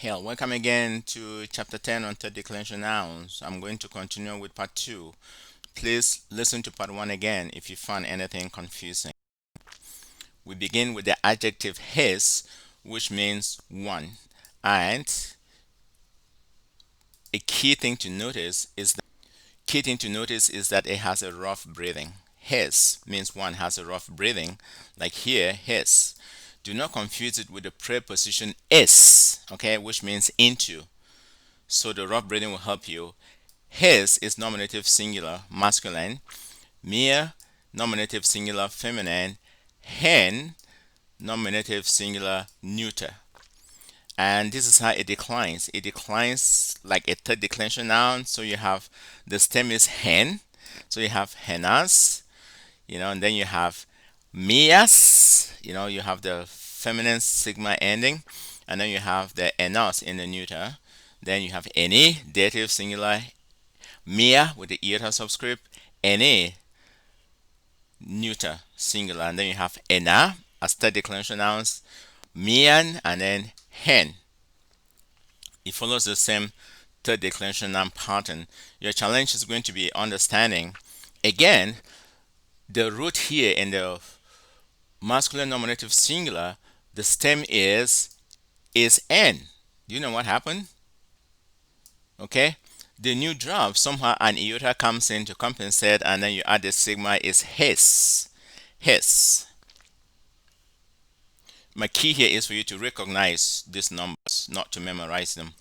Hail, welcome again to chapter 10 on third declension nouns. I'm going to continue with part 2. Please listen to part 1 again if you found anything confusing. We begin with the adjective his, which means one. And a key thing to notice is that it has a rough breathing. His means one has a rough breathing, like here, his. Do not confuse it with the preposition is, okay, which means into. So the rough breathing will help you. His is nominative singular masculine. Mere nominative singular feminine. Hen nominative singular neuter. And this is how it declines. It declines like a third declension noun. So you have the stem is hen. So you have henas, and then you have mias, you have the feminine sigma ending, and then you have the enos in the neuter. Then you have any, dative singular, mia with the iota subscript, any, neuter singular, and then you have ena as third declension nouns, mian, and then hen. It follows the same third declension noun pattern. Your challenge is going to be understanding again the root here in the masculine nominative singular. The stem is n. Do you know what happened? Okay, the new drop, somehow an iota comes in to compensate, and then you add the sigma is his. My key here is for you to recognize these numbers, not to memorize them.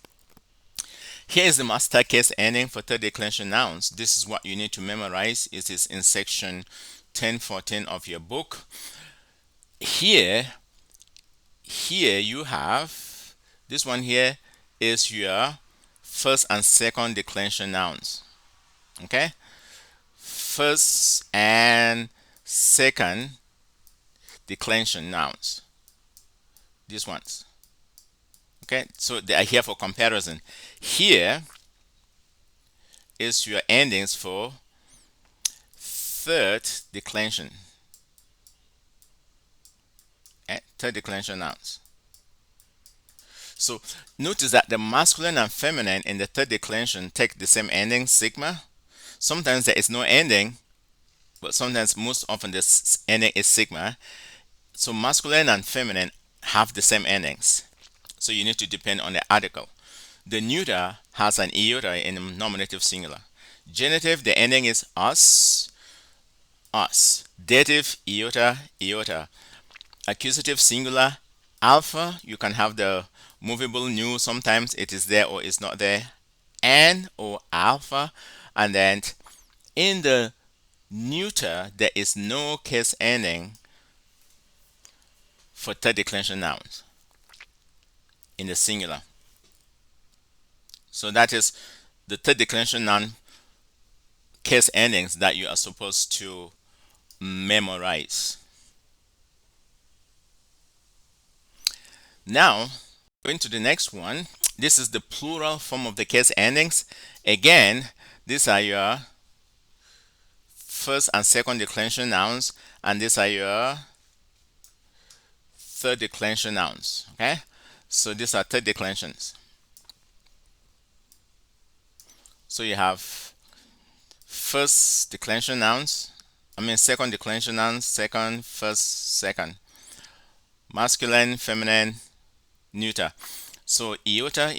Here is the master case ending for third declension nouns. This is what you need to memorize. It is in section 1014 of your book. Here you have this one. Here is your first and second declension nouns. Okay, first and second declension nouns, these ones. Okay, so they are here for comparison. Here is your endings for third declension. Okay? Third declension nouns. So notice that the masculine and feminine in the third declension take the same ending, sigma. Sometimes there is no ending, but sometimes, most often, this ending is sigma. So masculine and feminine have the same endings. So you need to depend on the article. The neuter has an iota in the nominative singular. Genitive, the ending is us. Dative, iota. Accusative singular, alpha, you can have the movable nu, sometimes it is there or it's not there, and or alpha. And then in the neuter, there is no case ending for third declension nouns in the singular. So that is the third declension noun case endings that you are supposed to memorize. Now, going to the next one. This is the plural form of the case endings. Again, these are your first and second declension nouns, and these are your third declension nouns. Okay, so these are third declensions. So you have first declension nouns, second declension nouns, second, first, second, masculine, feminine, neuter. So iota,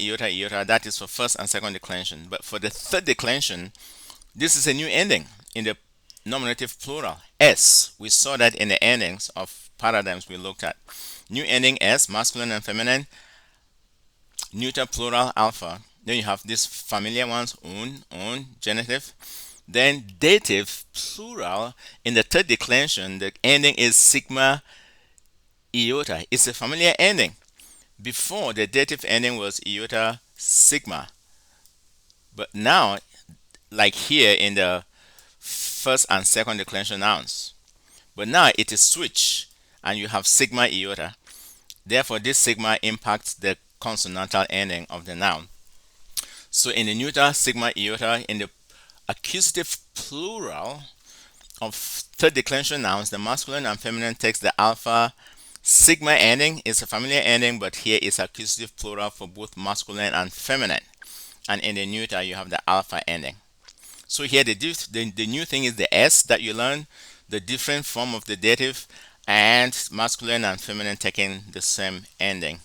that is for first and second declension. But for the third declension, this is a new ending in the nominative plural, s. We saw that in the endings of paradigms we looked at. New ending s, masculine and feminine, neuter plural, alpha. Then you have these familiar ones, un, genitive. Then dative plural, in the third declension, the ending is sigma iota. It's a familiar ending. Before, the dative ending was iota sigma. But now, like here in the first and second declension nouns. But now it is switched and you have sigma iota. Therefore, this sigma impacts the consonantal ending of the noun. So in the neuter, sigma iota. In the accusative plural of third declension nouns, the masculine and feminine takes the alpha Sigma ending is a familiar ending, but here is accusative plural for both masculine and feminine. And in the neuter, you have the alpha ending. So here the new thing is the S that you learn, the different form of the dative, and masculine and feminine taking the same ending.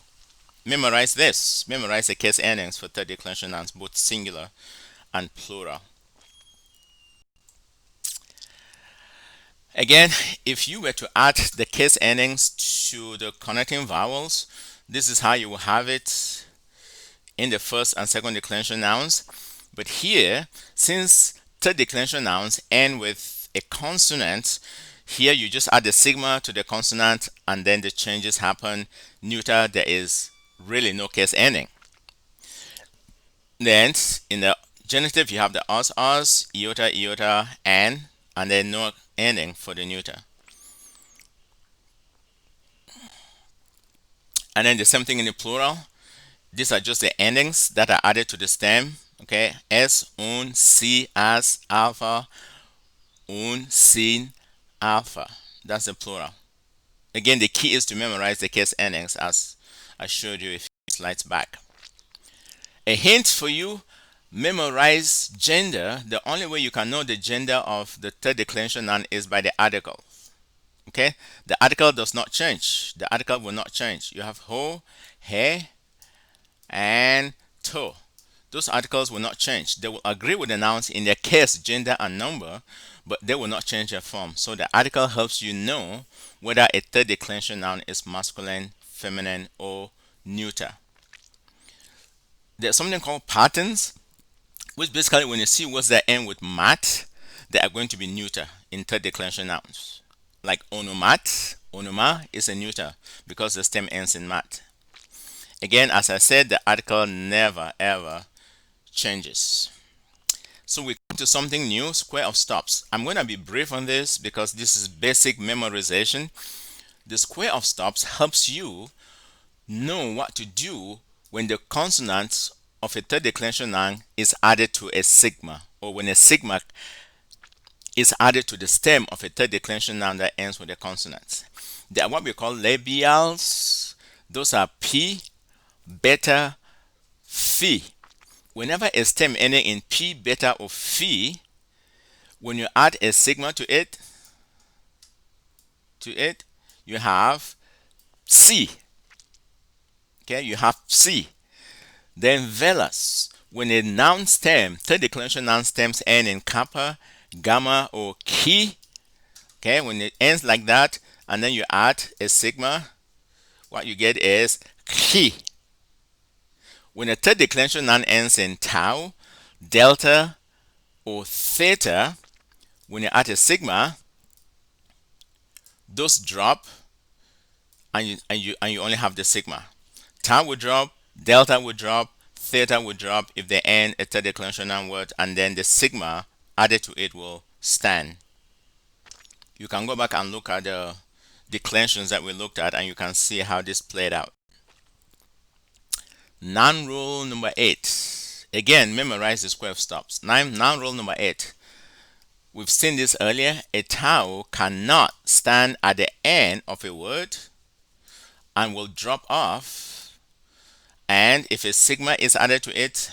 Memorize this. Memorize the case endings for third declension nouns, both singular and plural. Again, if you were to add the case endings to the connecting vowels, this is how you will have it in the first and second declension nouns. But here, since third declension nouns end with a consonant, here you just add the sigma to the consonant and then the changes happen. Neuter, there is really no case ending. Then in the genitive, you have the us, iota, iota, and then no ending for the neuter. And then the same thing in the plural. These are just the endings that are added to the stem. Okay, s, un, si, as, alpha, un, sin, alpha. That's the plural. Again, the key is to memorize the case endings as I showed you a few slides back. A hint for you, memorize gender. The only way you can know the gender of the third declension noun is by the article. Okay, the article does not change. The article will not change. You have ho, he, and to. Those articles will not change. They will agree with the nouns in their case, gender, and number, but they will not change their form. So the article helps you know whether a third declension noun is masculine, feminine, or neuter. There's something called patterns, which basically when you see words that end with mat, they are going to be neuter in third declension nouns. Like onomat, onoma is a neuter because the stem ends in mat. Again, as I said, the article never ever changes. So we come to something new, square of stops. I'm going to be brief on this because this is basic memorization. The square of stops helps you know what to do when the consonant of a third declension noun is added to a sigma, or when a sigma is added to the stem of a third declension noun that ends with a consonant. They are what we call labials. Those are P, beta, phi. Whenever a stem ending in P, beta, or phi, when you add a sigma to it, you have C. Okay, you have C. Then velas. When a noun stem, third declension noun stems end in kappa, gamma, or chi. Okay, when it ends like that, and then you add a sigma, what you get is chi. When a third declension noun ends in tau, delta, or theta, when you add a sigma, those drop, and you only have the sigma. Tau will drop, delta will drop, theta will drop if they end a third declension noun word, and then the sigma added to it will stand. You can go back and look at the declensions that we looked at, and you can see how this played out. Noun rule number 8. Again, memorize the square of stops. Noun rule number 8. We've seen this earlier. A tau cannot stand at the end of a word and will drop off. And if a sigma is added to it,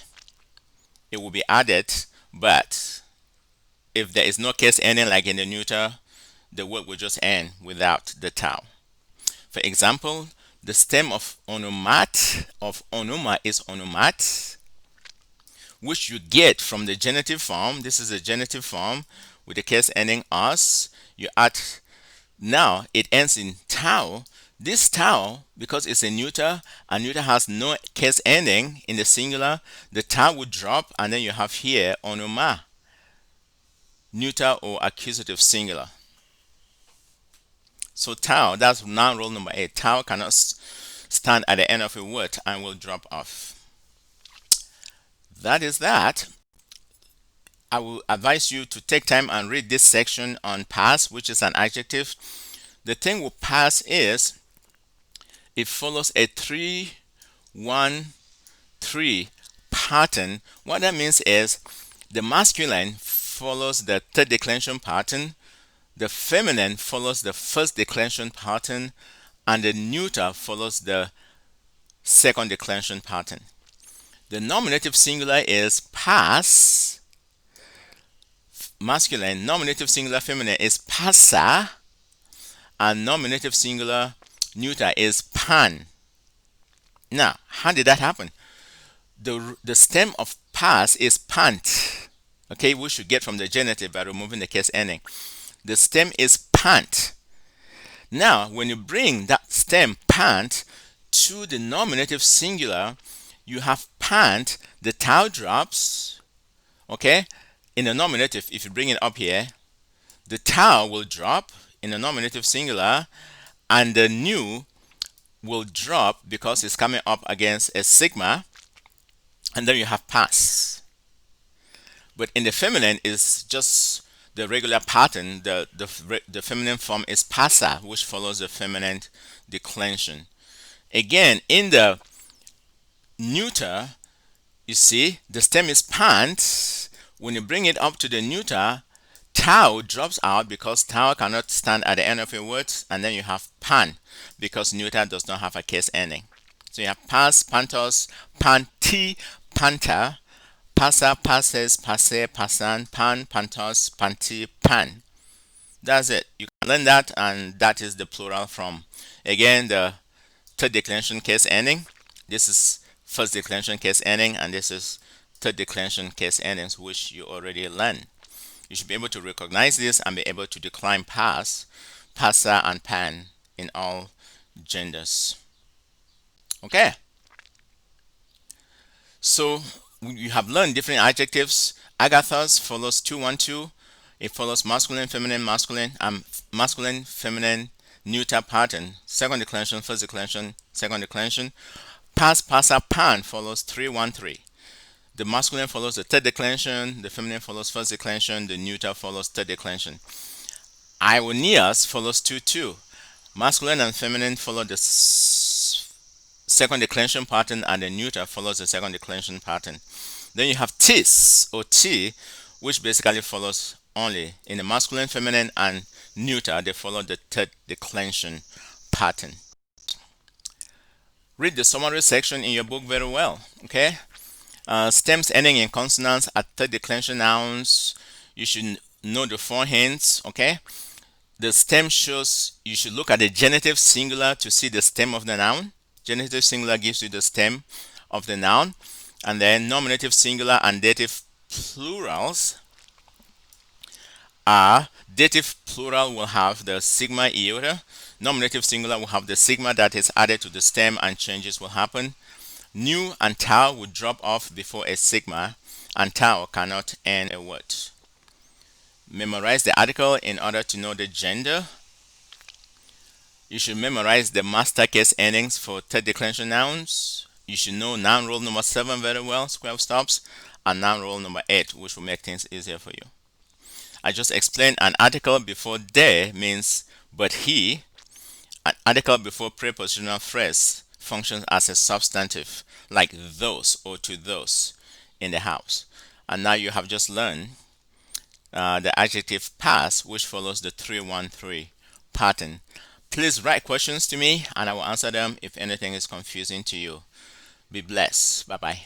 it will be added. But if there is no case ending like in the neuter, the word will just end without the tau. For example, the stem of onomat, of onoma, is onomat, which you get from the genitive form. This is a genitive form with the case ending us. You add, now it ends in tau. This tau, because it's a neuter, and neuter has no case ending in the singular, the tau would drop, and then you have here onoma, neuter or accusative singular. So tau, that's noun rule number 8. Tau cannot stand at the end of a word and will drop off. That is that. I will advise you to take time and read this section on pass, which is an adjective. The thing with pass is it follows a 3-1-3 pattern. What that means is the masculine follows the third declension pattern, the feminine follows the first declension pattern, and the neuter follows the second declension pattern. The nominative singular is pass, masculine. Nominative singular feminine is passa, and nominative singular neuter is pan. Now, how did that happen? The stem of pass is pant. Okay, we should get from the genitive by removing the case ending. The stem is pant. Now, when you bring that stem pant to the nominative singular, you have pant, the tau drops, okay? In the nominative, if you bring it up here, the tau will drop in the nominative singular, and the nu will drop because it's coming up against a sigma, and then you have pass. But in the feminine, it's just the regular pattern. The feminine form is passa, which follows the feminine declension. Again, in the neuter, you see the stem is pant. When you bring it up to the neuter, tau drops out because tau cannot stand at the end of a word, and then you have pan because neuter does not have a case ending. So you have pass, pantos, panti, panta, passa, passes, passe, passan, pan, pantos, panti, pan. That's it. You can learn that, and that is the plural from, again, the third declension case ending. This is first declension case ending, and this is third declension case endings, which you already learned. You should be able to recognize this and be able to decline pass, passa, and pan in all genders. Okay. So you have learned different adjectives. Agathos follows 212. It follows masculine, feminine, masculine, feminine, neuter pattern. Second declension, first declension, second declension. Pass, passa, pan follows 313. The masculine follows the third declension, the feminine follows first declension, the neuter follows third declension. Ionias follows 2-2. Masculine and feminine follow the second declension pattern, and the neuter follows the second declension pattern. Then you have tis or t, which basically follows only in the masculine, feminine, and neuter. They follow the third declension pattern. Read the summary section in your book very well. Okay. Stems ending in consonants are third declension nouns. You should know the four hints. Okay. The stem shows, you should look at the genitive singular to see the stem of the noun. Genitive singular gives you the stem of the noun. And then nominative singular and dative plurals are, dative plural will have the sigma iota. Nominative singular will have the sigma that is added to the stem, and changes will happen. Nu and tau will drop off before a sigma, and tau cannot end a word. Memorize the article in order to know the gender. You should memorize the master case endings for third declension nouns. You should know noun rule number 7 very well, square stops, and noun rule number 8, which will make things easier for you. I just explained an article before there means but he. An article before prepositional phrase functions as a substantive, like those or to those in the house. And now you have just learned the adjective pass, which follows the 313 pattern. Please write questions to me and I will answer them if anything is confusing to you. Be blessed. Bye bye.